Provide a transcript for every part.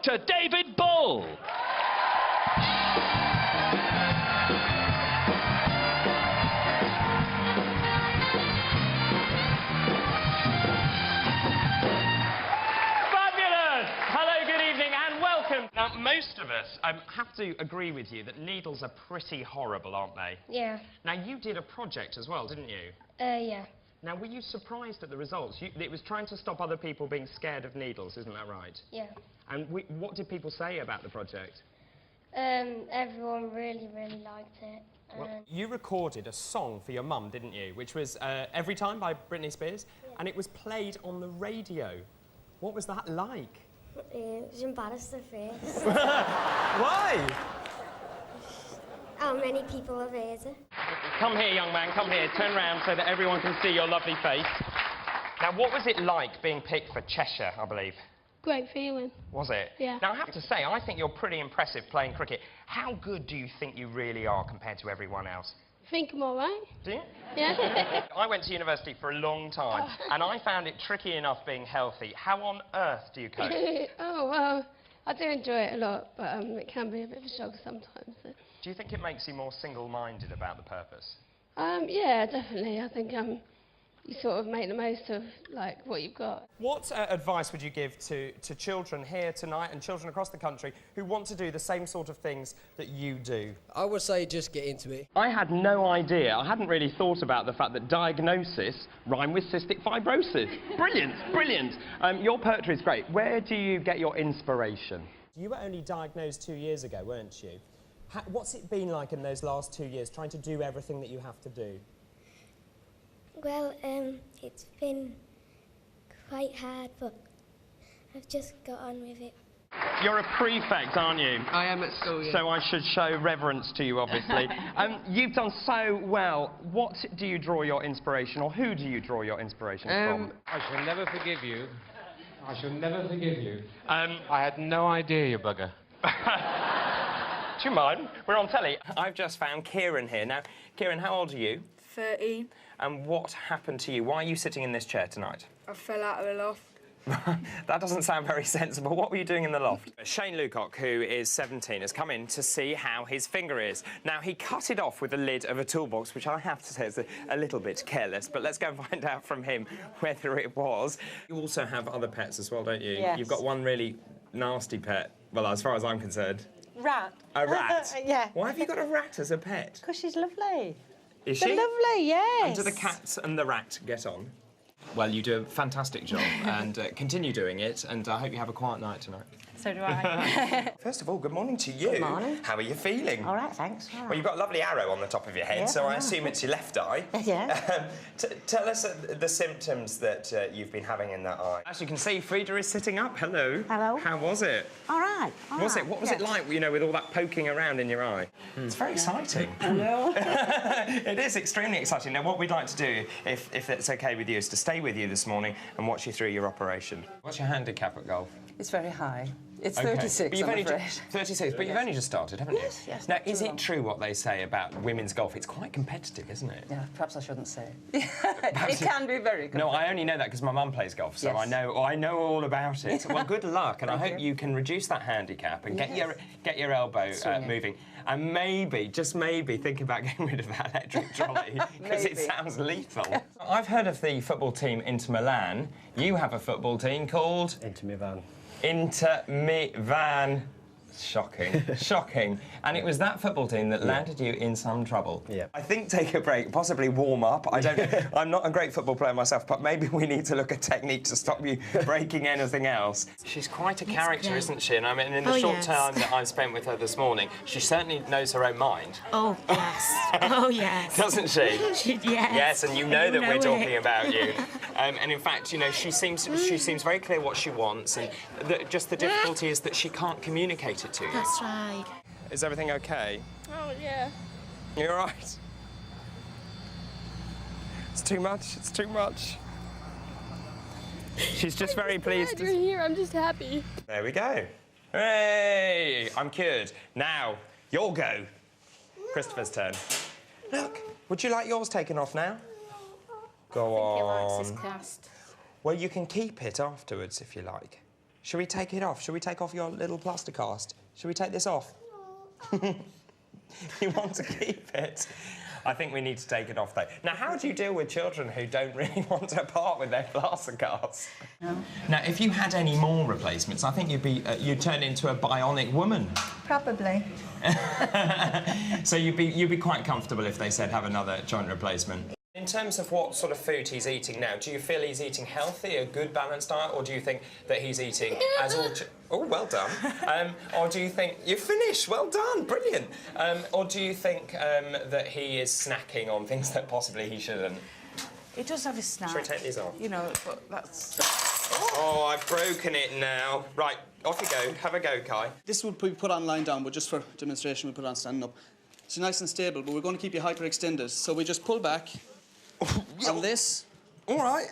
Dr. David Bull. Now, most of us have to agree with you that needles are pretty horrible, aren't they? Yeah. Now, you did a project as well, didn't you? Yeah. Now, were you surprised at the results? It was trying to stop other people being scared of needles, isn't that right? Yeah. And what did people say about the project? Everyone really liked it. Well, you recorded a song for your mum, didn't you? Which was Every Time by Britney Spears, and it was played on the radio. What was that like? It was embarrassed at first. Why? How many people have heard it? Come here, young man, come here. Turn round so that everyone can see your lovely face. Now, what was it like being picked for Cheshire, I believe? Great feeling. Was it? Yeah. Now, I have to say, I think you're pretty impressive playing cricket. How good do you think you really are compared to everyone else? I think I'm all right. Do you? Yeah. I went to university for a long time, and I found it tricky enough being healthy. How on earth do you cope? Oh, well, I do enjoy it a lot, but it can be a bit of a struggle sometimes. So. Do you think it makes you more single-minded about the purpose? Yeah, definitely. I think you sort of make the most of, like, what you've got. What advice would you give to children here tonight and children across the country who want to do the same sort of things that you do? I would say just get into it. I had no idea. I hadn't really thought about the fact that diagnosis rhyme with cystic fibrosis. Brilliant, brilliant. Your poetry is great. Where do you get your inspiration? You were only diagnosed 2 years ago, weren't you? What's it been like in those last 2 years, trying to do everything that you have to do? Well, it's been quite hard, but I've just got on with it. You're a prefect, aren't you? I am at school, yeah. So I should show reverence to you, obviously. You've done so well. What do you draw your inspiration, or who do you draw your inspiration from? I shall never forgive you. I shall never forgive you. I had no idea, you bugger. Do you mind? We're on telly. I've just found Kieran here. Now, Kieran, how old are you? 13. And what happened to you? Why are you sitting in this chair tonight? I fell out of the loft. That doesn't sound very sensible. What were you doing in the loft? Shane Lucock, who is 17, has come in to see how his finger is. Now, he cut it off with the lid of a toolbox, which I have to say is a little bit careless, but let's go and find out from him whether it was. You also have other pets as well, don't you? Yes. You've got one really nasty pet, well, as far as I'm concerned. Rat. A rat? Yeah. Why have you got a rat as a pet? Because she's lovely. Is They're she? lovely, yes. And do the cats and the rat get on? Well, you do a fantastic job, and continue doing it, and I hope you have a quiet night tonight. So do I. First of all, good morning to you. Good morning. How are you feeling? All right, thanks. All right. Well, you've got a lovely arrow on the top of your head, Yeah, so I yeah. assume it's your left eye. Yeah. Tell us the symptoms that you've been having in that eye. As you can see, Frida is sitting up. Hello. Hello. How was it? All right. All Was right. it? What was it like, you know, with all that poking around in your eye? It's very exciting. Hello. It is extremely exciting. Now, what we'd like to do, if it's okay with you, is to stay with you this morning and watch you through your operation. What's your handicap at golf? It's very high. It's Okay. 36, But you've I'm only afraid. 36, but you've only just started, haven't you? Yes, yes, Now, not too is it long. true what they say about women's golf? It's quite competitive, isn't it? Yeah, perhaps I shouldn't say. It can be very good. No, I only know that because my mum plays golf, so Yes. I know all about it. Well, good luck, and I Thank hope you. you can reduce that handicap and Yes. get your elbow Swinging. moving, and maybe, just maybe, think about getting rid of that electric trolley because it Maybe. sounds lethal. I've heard of the football team Inter Milan. You have a football team called Into me van. Inter Milan. Shocking, shocking. And it was that football team that landed you in some trouble. Yeah. I think take a break, possibly warm up. I don't know. I'm not a great football player myself, but maybe we need to look at technique to stop you breaking anything else. She's quite a character, great. isn't she? And I mean, in the Oh, short yes. time that I've spent with her this morning, she certainly knows her own mind. Oh, yes. Oh, yes. Doesn't she? Yes. Yes, and you know that we're it. talking about you. And in fact, you know, she seems very clear what she wants, and just the difficulty is that she can't communicate it to you. That's right. Is everything okay? Oh, yeah. You all right? It's too much. It's too much. She's just very pleased. Glad you're here. I'm just happy. There we go. Hey, I'm cured. Now, your go. Christopher's turn. Look, would you like yours taken off now? Go on. cast. Well, you can keep it afterwards if you like. Should we take it off? Should we take off your little plaster cast? Should we take this off? You want to keep it? I think we need to take it off, though. Now, how do you deal with children who don't really want to part with their plaster casts? No. Now, if you had any more replacements, I think you'd turn into a bionic woman. Probably. So you'd be quite comfortable if they said have another joint replacement. In terms of what sort of food he's eating now, do you feel he's eating healthy, a good balanced diet, or do you think that he's eating as all... Oh, well done. Or do you think... You're finished, well done, brilliant. Or do you think that he is snacking on things that possibly he shouldn't? He does have his snack. Should we take these off? You know, but that's... Oh, I've broken it now. Right, off you go. Have a go, Kai. This would be put on lying down, but just for demonstration, we put it on standing up. It's nice and stable, but we're going to keep you hyperextended. So we just pull back on this. All right.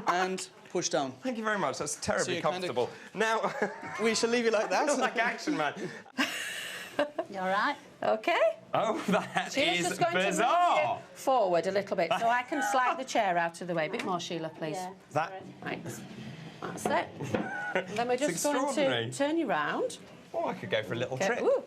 And push down. Thank you very much. That's terribly comfortable. Now... we shall leave you like that. Like Action Man. You all right? OK. Oh, that Sheila's is just going bizarre. to move you forward a little bit, so I can slide the chair out of the way. A bit more, Sheila, please. Yeah. That... Right. That's it. And then we're just going to turn you round. Oh, I could go for a little Okay. trip. Ooh.